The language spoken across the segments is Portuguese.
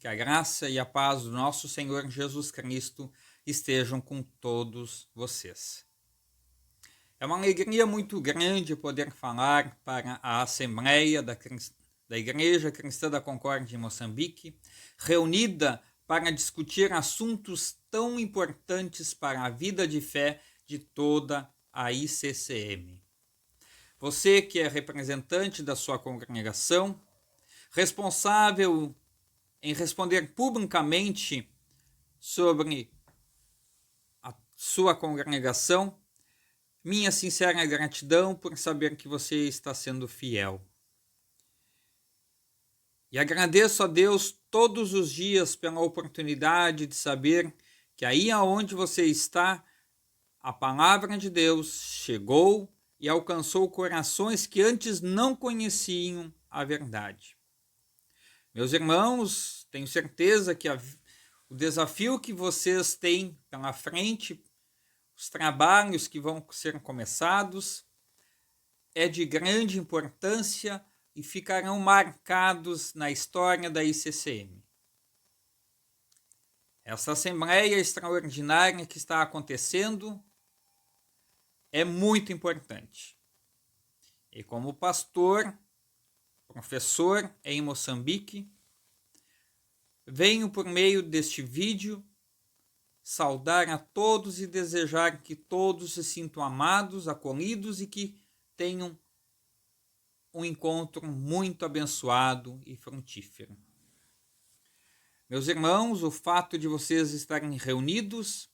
Que a graça e a paz do nosso Senhor Jesus Cristo estejam com todos vocês. É uma alegria muito grande poder falar para a Assembleia da Igreja Cristã da Concórdia em Moçambique, reunida para discutir assuntos tão importantes para a vida de fé de toda a ICCM. Você que é representante da sua congregação, responsável em responder publicamente sobre a sua congregação, minha sincera gratidão por saber que você está sendo fiel. E agradeço a Deus todos os dias pela oportunidade de saber que aí aonde você está, a palavra de Deus chegou e alcançou corações que antes não conheciam a verdade. Meus irmãos, tenho certeza que o desafio que vocês têm pela frente, os trabalhos que vão ser começados, é de grande importância e ficarão marcados na história da ICCM. Essa Assembleia extraordinária que está acontecendo é muito importante. E como pastor, professor em Moçambique, venho por meio deste vídeo saudar a todos e desejar que todos se sintam amados, acolhidos e que tenham um encontro muito abençoado e frutífero. Meus irmãos, o fato de vocês estarem reunidos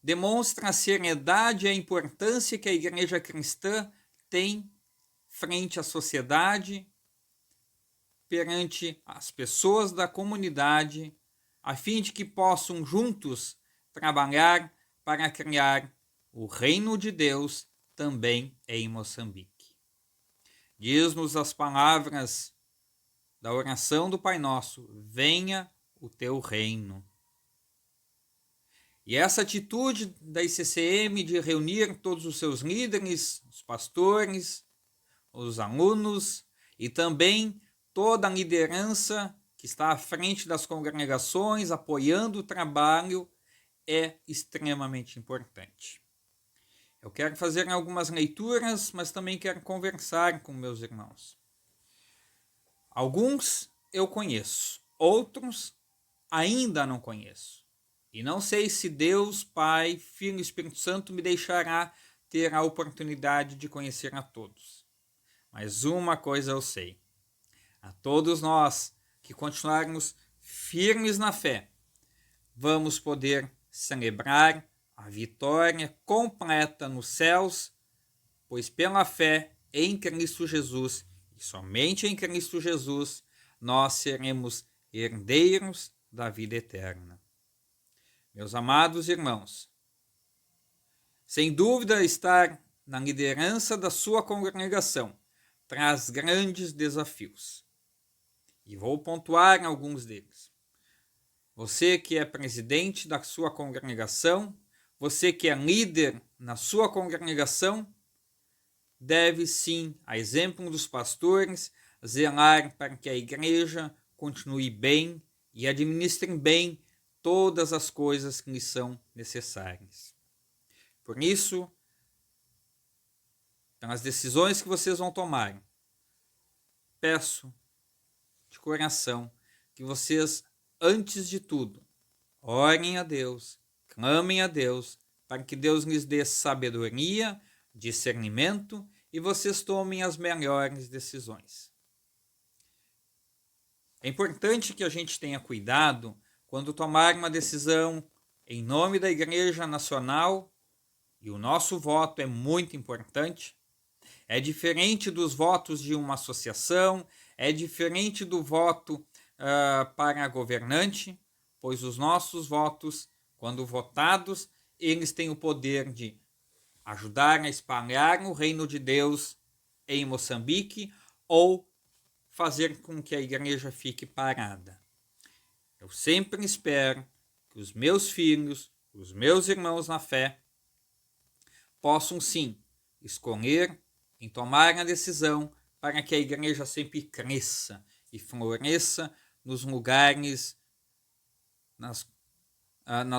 demonstra a seriedade e a importância que a Igreja Cristã tem frente à sociedade, perante as pessoas da comunidade, a fim de que possam juntos trabalhar para criar o reino de Deus também em Moçambique. Diz-nos as palavras da oração do Pai Nosso: venha o teu reino. E essa atitude da ICCM de reunir todos os seus líderes, os pastores, os alunos e também toda a liderança que está à frente das congregações, apoiando o trabalho, é extremamente importante. Eu quero fazer algumas leituras, mas também quero conversar com meus irmãos. Alguns eu conheço, outros ainda não conheço. E não sei se Deus, Pai, Filho e Espírito Santo me deixará ter a oportunidade de conhecer a todos. Mas uma coisa eu sei: a todos nós que continuarmos firmes na fé, vamos poder celebrar a vitória completa nos céus, pois pela fé em Cristo Jesus, e somente em Cristo Jesus, nós seremos herdeiros da vida eterna. Meus amados irmãos, sem dúvida estar na liderança da sua congregação traz grandes desafios. E vou pontuar alguns deles. Você que é presidente da sua congregação, você que é líder na sua congregação, deve sim, a exemplo dos pastores, zelar para que a igreja continue bem e administre bem todas as coisas que lhe são necessárias. Por isso, pelas decisões que vocês vão tomar, peço de coração que vocês, antes de tudo, orem a Deus, clamem a Deus, para que Deus lhes dê sabedoria, discernimento e vocês tomem as melhores decisões. É importante que a gente tenha cuidado quando tomar uma decisão em nome da Igreja Nacional, e o nosso voto é muito importante. É diferente dos votos de uma associação, é diferente do voto para governante, pois os nossos votos, quando votados, eles têm o poder de ajudar a espalhar o reino de Deus em Moçambique ou fazer com que a igreja fique parada. Eu sempre espero que os meus filhos, os meus irmãos na fé, possam sim escolher em tomar a decisão para que a igreja sempre cresça e floresça nos lugares nas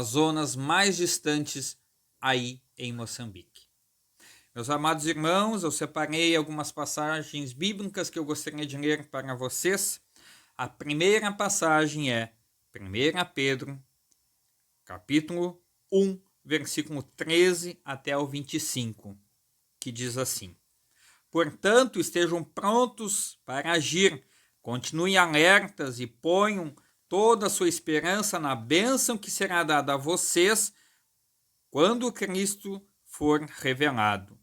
zonas mais distantes aí em Moçambique. Meus amados irmãos, eu separei algumas passagens bíblicas que eu gostaria de ler para vocês. A primeira passagem é 1 Pedro, capítulo 1, versículo 13 até o 25, que diz assim: Portanto, estejam prontos para agir, continuem alertas e ponham toda a sua esperança na bênção que será dada a vocês quando Cristo for revelado.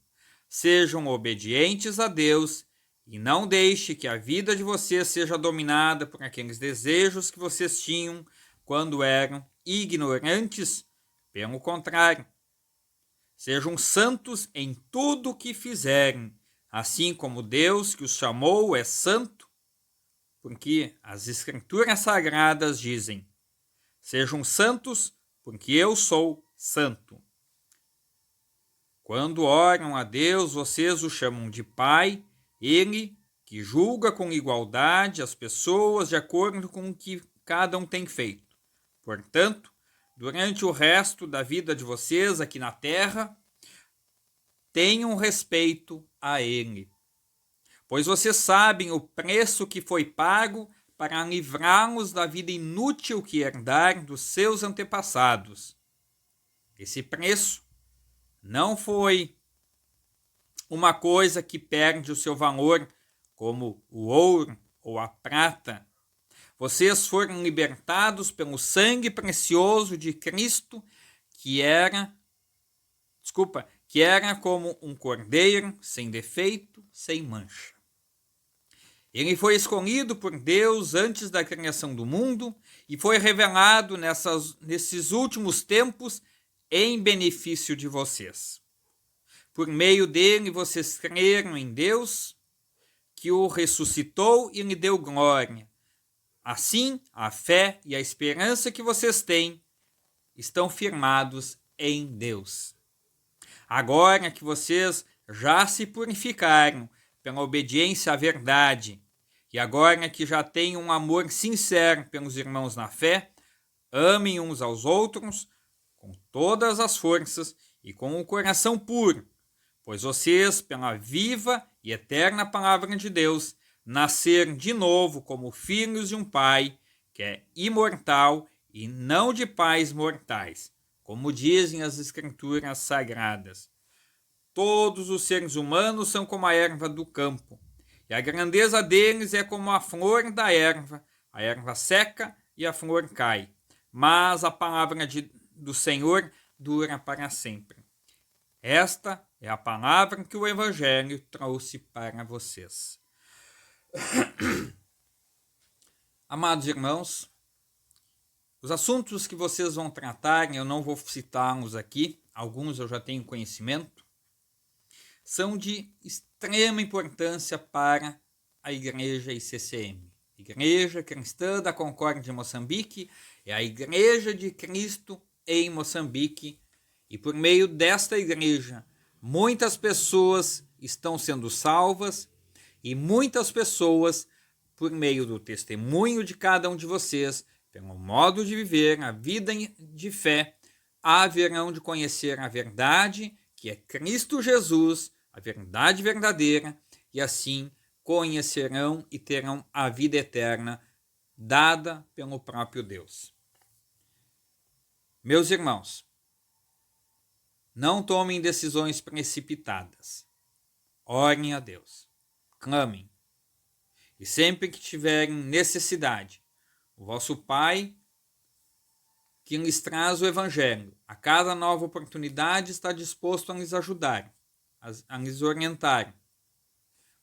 Sejam obedientes a Deus e não deixe que a vida de vocês seja dominada por aqueles desejos que vocês tinham quando eram ignorantes. Pelo contrário, sejam santos em tudo o que fizerem, assim como Deus que os chamou é santo, porque as Escrituras Sagradas dizem: sejam santos, porque eu sou santo. Quando oram a Deus, vocês o chamam de Pai, Ele que julga com igualdade as pessoas de acordo com o que cada um tem feito. Portanto, durante o resto da vida de vocês aqui na terra, tenham respeito a Ele, pois vocês sabem o preço que foi pago para livrá-los da vida inútil que herdaram dos seus antepassados. Esse preço não foi uma coisa que perde o seu valor, como o ouro ou a prata. Vocês foram libertados pelo sangue precioso de Cristo, que era como um cordeiro sem defeito, sem mancha. Ele foi escolhido por Deus antes da criação do mundo e foi revelado nesses últimos tempos em benefício de vocês. Por meio dele, vocês creram em Deus, que o ressuscitou e lhe deu glória. Assim, a fé e a esperança que vocês têm estão firmados em Deus. Agora que vocês já se purificaram pela obediência à verdade, e agora que já têm um amor sincero pelos irmãos na fé, amem uns aos outros com todas as forças e com o coração puro, pois vocês, pela viva e eterna palavra de Deus, nasceram de novo como filhos de um Pai que é imortal e não de pais mortais, como dizem as Escrituras Sagradas. Todos os seres humanos são como a erva do campo, e a grandeza deles é como a flor da erva. A erva seca e a flor cai, mas a palavra do Senhor dura para sempre. Esta é a palavra que o Evangelho trouxe para vocês. Amados irmãos, os assuntos que vocês vão tratar, eu não vou citá-los aqui, alguns eu já tenho conhecimento, são de extrema importância para a Igreja ICCM. Igreja Cristã da Concórdia de Moçambique é a Igreja de Cristo em Moçambique, e por meio desta igreja, muitas pessoas estão sendo salvas e muitas pessoas, por meio do testemunho de cada um de vocês, pelo modo de viver a vida de fé, haverão de conhecer a verdade, que é Cristo Jesus, a verdade verdadeira, e assim conhecerão e terão a vida eterna dada pelo próprio Deus. Meus irmãos, não tomem decisões precipitadas. Orem a Deus. Clamem. E sempre que tiverem necessidade, o vosso Pai, que lhes traz o Evangelho, a cada nova oportunidade está disposto a lhes ajudar, a lhes orientar.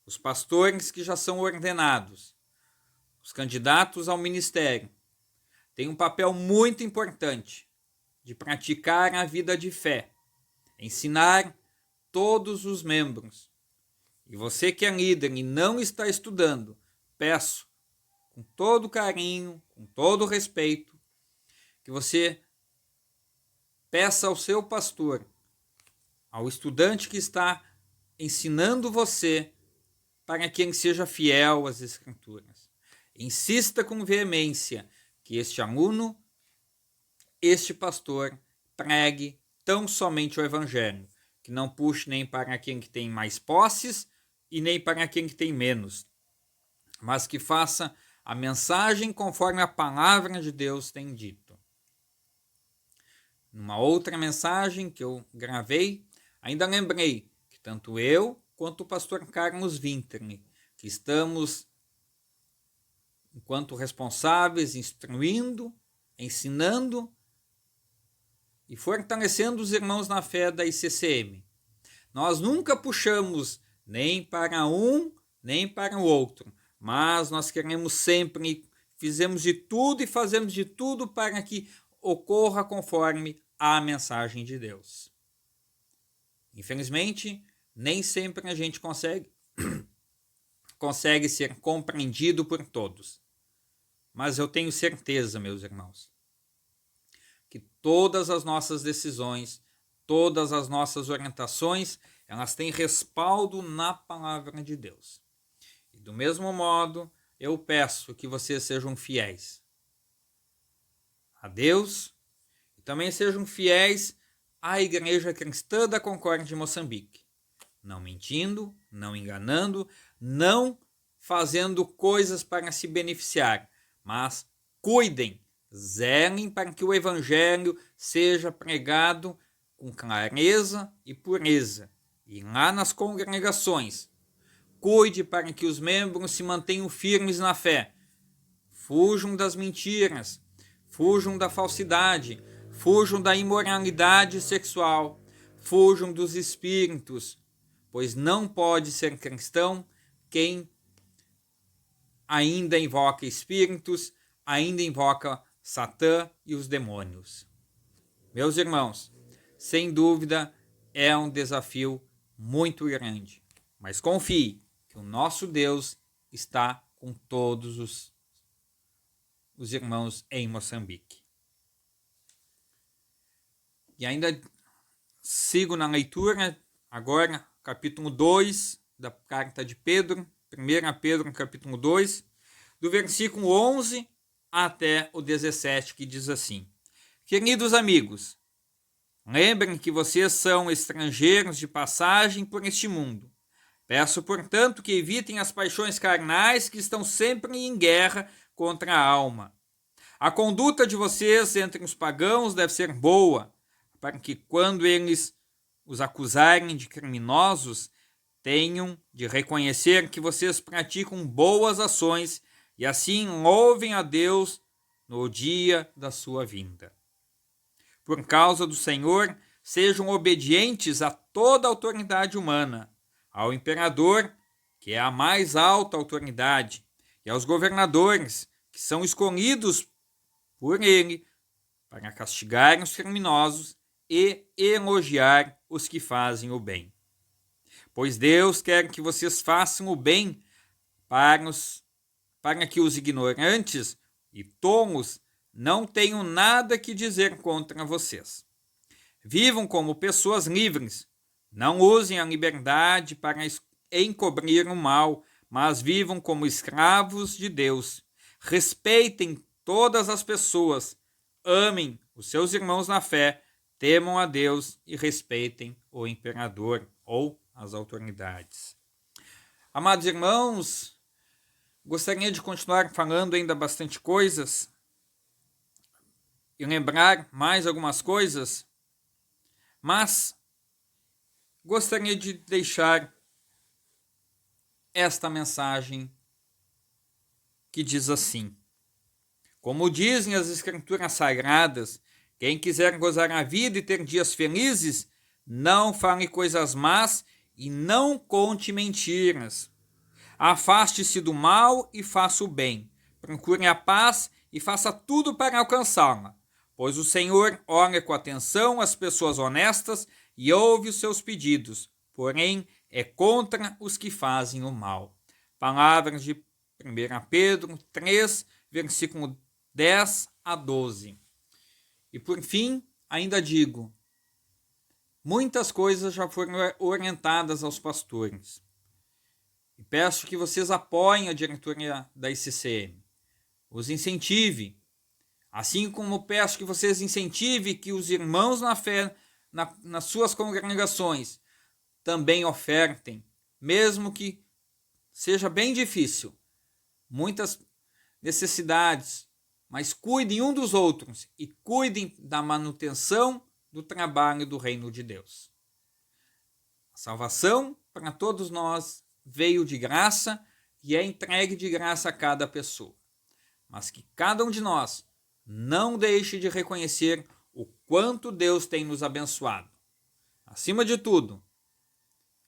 Os pastores que já são ordenados, os candidatos ao ministério, têm um papel muito importante de praticar a vida de fé, ensinar todos os membros. E você que é líder e não está estudando, peço com todo carinho, com todo respeito, que você peça ao seu pastor, ao estudante que está ensinando você, para que ele seja fiel às Escrituras. Insista com veemência que este aluno este pastor pregue tão somente o evangelho, que não puxe nem para quem que tem mais posses e nem para quem que tem menos, mas que faça a mensagem conforme a palavra de Deus tem dito. Numa outra mensagem que eu gravei, ainda lembrei que tanto eu quanto o pastor Carlos Winterle, que estamos, enquanto responsáveis, instruindo, ensinando e fortalecendo os irmãos na fé da ICCM. Nós nunca puxamos nem para um, nem para o outro, mas nós queremos sempre, fizemos de tudo e fazemos de tudo para que ocorra conforme a mensagem de Deus. Infelizmente, nem sempre a gente consegue ser compreendido por todos. Mas eu tenho certeza, meus irmãos, que todas as nossas decisões, todas as nossas orientações, elas têm respaldo na palavra de Deus. E do mesmo modo, eu peço que vocês sejam fiéis a Deus e também sejam fiéis à Igreja Cristã da Concórdia de Moçambique. Não mentindo, não enganando, não fazendo coisas para se beneficiar, mas cuidem, zelem para que o Evangelho seja pregado com clareza e pureza. E lá nas congregações, cuide para que os membros se mantenham firmes na fé. Fujam das mentiras, fujam da falsidade, fujam da imoralidade sexual, fujam dos espíritos, pois não pode ser cristão quem ainda invoca espíritos, ainda invoca Satã e os demônios. Meus irmãos, sem dúvida é um desafio muito grande, mas confie que o nosso Deus está com todos os irmãos em Moçambique. E ainda sigo na leitura, agora capítulo 2 da carta de Pedro, 1 Pedro capítulo 2, do versículo 11 até o 17, que diz assim: Queridos amigos, lembrem que vocês são estrangeiros de passagem por este mundo. Peço, portanto, que evitem as paixões carnais que estão sempre em guerra contra a alma. A conduta de vocês entre os pagãos deve ser boa, para que quando eles os acusarem de criminosos, tenham de reconhecer que vocês praticam boas ações e assim louvem a Deus no dia da sua vinda. Por causa do Senhor, sejam obedientes a toda a autoridade humana, ao imperador, que é a mais alta autoridade, e aos governadores, que são escolhidos por ele para castigar os criminosos e elogiar os que fazem o bem. Pois Deus quer que vocês façam o bem para que os ignorantes e tolos não tenham nada que dizer contra vocês. Vivam como pessoas livres. Não usem a liberdade para encobrir o mal, mas vivam como escravos de Deus. Respeitem todas as pessoas. Amem os seus irmãos na fé. Temam a Deus e respeitem o imperador ou as autoridades. Amados irmãos, gostaria de continuar falando ainda bastante coisas e lembrar mais algumas coisas, mas gostaria de deixar esta mensagem que diz assim: como dizem as Escrituras Sagradas, quem quiser gozar a vida e ter dias felizes, não fale coisas más e não conte mentiras. Afaste-se do mal e faça o bem. Procure a paz e faça tudo para alcançá-la, pois o Senhor olha com atenção as pessoas honestas e ouve os seus pedidos, porém é contra os que fazem o mal. Palavras de 1 Pedro 3, versículo 10 a 12. E por fim, ainda digo, muitas coisas já foram orientadas aos pastores. E peço que vocês apoiem a diretoria da ICCM, os incentive Assim como peço que vocês incentivem que os irmãos na fé, nas suas congregações, também ofertem, mesmo que seja bem difícil, muitas necessidades, mas cuidem um dos outros e cuidem da manutenção do trabalho do reino de Deus. A salvação para todos nós veio de graça e é entregue de graça a cada pessoa. Mas que cada um de nós não deixe de reconhecer o quanto Deus tem nos abençoado. Acima de tudo,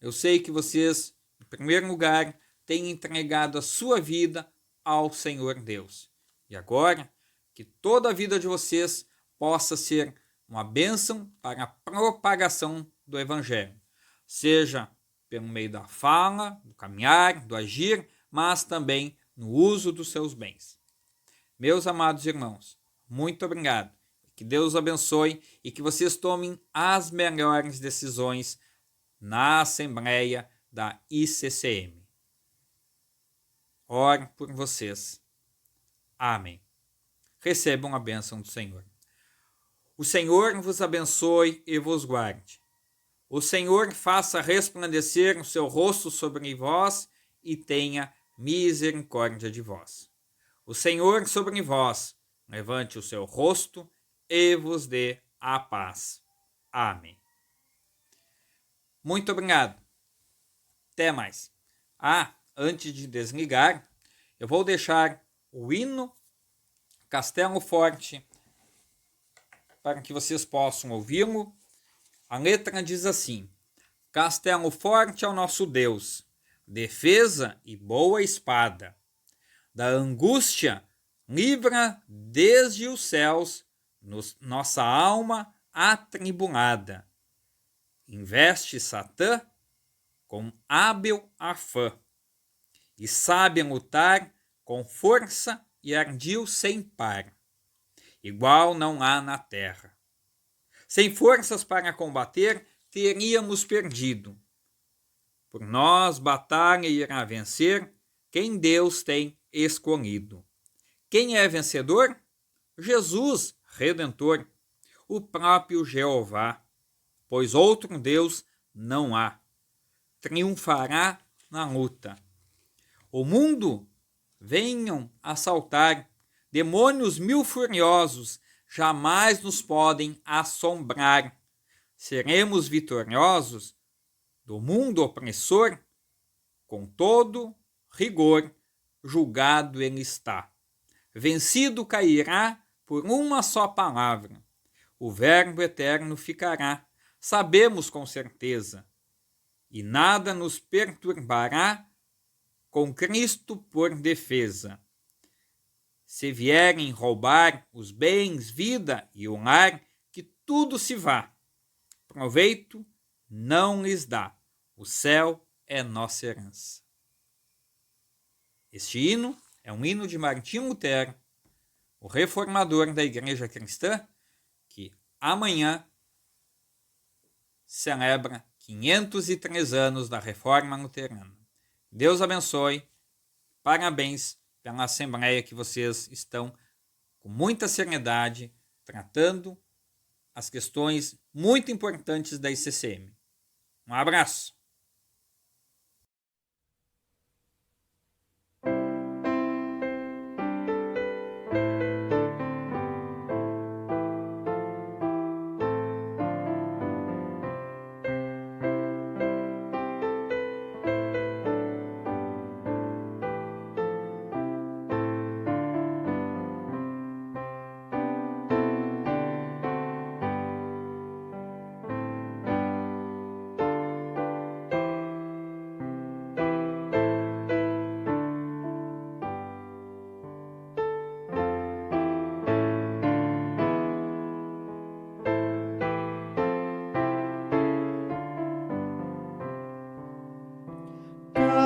eu sei que vocês, em primeiro lugar, têm entregado a sua vida ao Senhor Deus. E agora, que toda a vida de vocês possa ser uma bênção para a propagação do Evangelho. Seja pelo meio da fala, do caminhar, do agir, mas também no uso dos seus bens. Meus amados irmãos, muito obrigado. Que Deus os abençoe e que vocês tomem as melhores decisões na Assembleia da ICCM. Oro por vocês. Amém. Recebam a bênção do Senhor. O Senhor vos abençoe e vos guarde. O Senhor faça resplandecer o seu rosto sobre vós e tenha misericórdia de vós. O Senhor sobre vós levante o seu rosto e vos dê a paz. Amém. Muito obrigado. Até mais. Antes de desligar, eu vou deixar o hino Castelo Forte para que vocês possam ouvi-lo. A letra diz assim: Castelo forte é o nosso Deus, defesa e boa espada. Da angústia livra desde os céus nossa alma atribulada. Investe Satã com hábil afã e sabe lutar com força e ardil sem par. Igual não há na terra. Sem forças para combater, teríamos perdido. Por nós batalha irá vencer quem Deus tem escolhido. Quem é vencedor? Jesus, Redentor, o próprio Jeová, pois outro Deus não há. Triunfará na luta. O mundo venham assaltar, demônios mil furiosos jamais nos podem assombrar. Seremos vitoriosos do mundo opressor, com todo rigor julgado ele está. Vencido cairá por uma só palavra. O verbo eterno ficará, sabemos com certeza, e nada nos perturbará com Cristo por defesa. Se vierem roubar os bens, vida e o lar, que tudo se vá. Proveito não lhes dá. O céu é nossa herança. Este hino é um hino de Martinho Lutero, o reformador da Igreja Cristã, que amanhã celebra 503 anos da Reforma Luterana. Deus abençoe. Parabéns pela Assembleia que vocês estão com muita seriedade tratando as questões muito importantes da ICCM. Um abraço.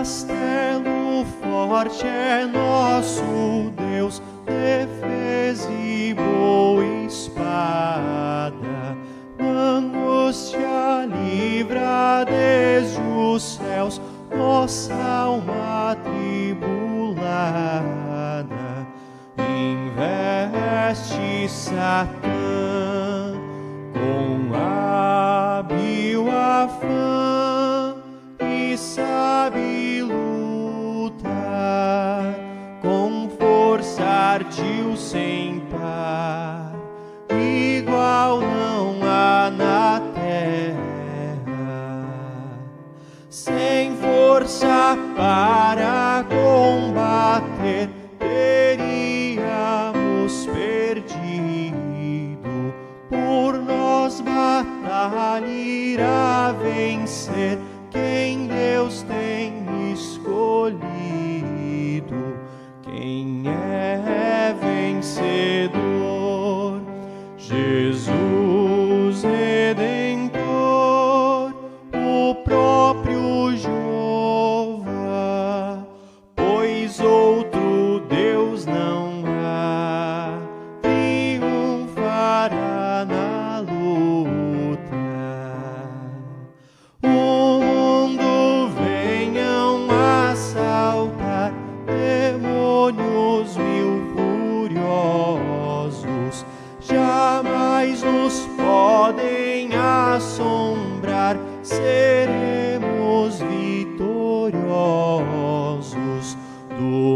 Castelo forte é nosso Deus, defesa e boa espada. Angústia livra desde os céus nossa alma atribulada. Investe de Satã, com hábil afã e sabe lutar, com força ardil sem par, igual não há na terra. Sem força para combater, teríamos perdido. Por nós batalha irá vencer quem Deus tem escolhido. Quem é vencedor? Jesus Redentor, o próprio Jeová, pois outro Deus não há, triunfará na luta. O mundo venham assaltar, demônios mil furiosos, jamais nos podem assombrar, seremos vitoriosos. Do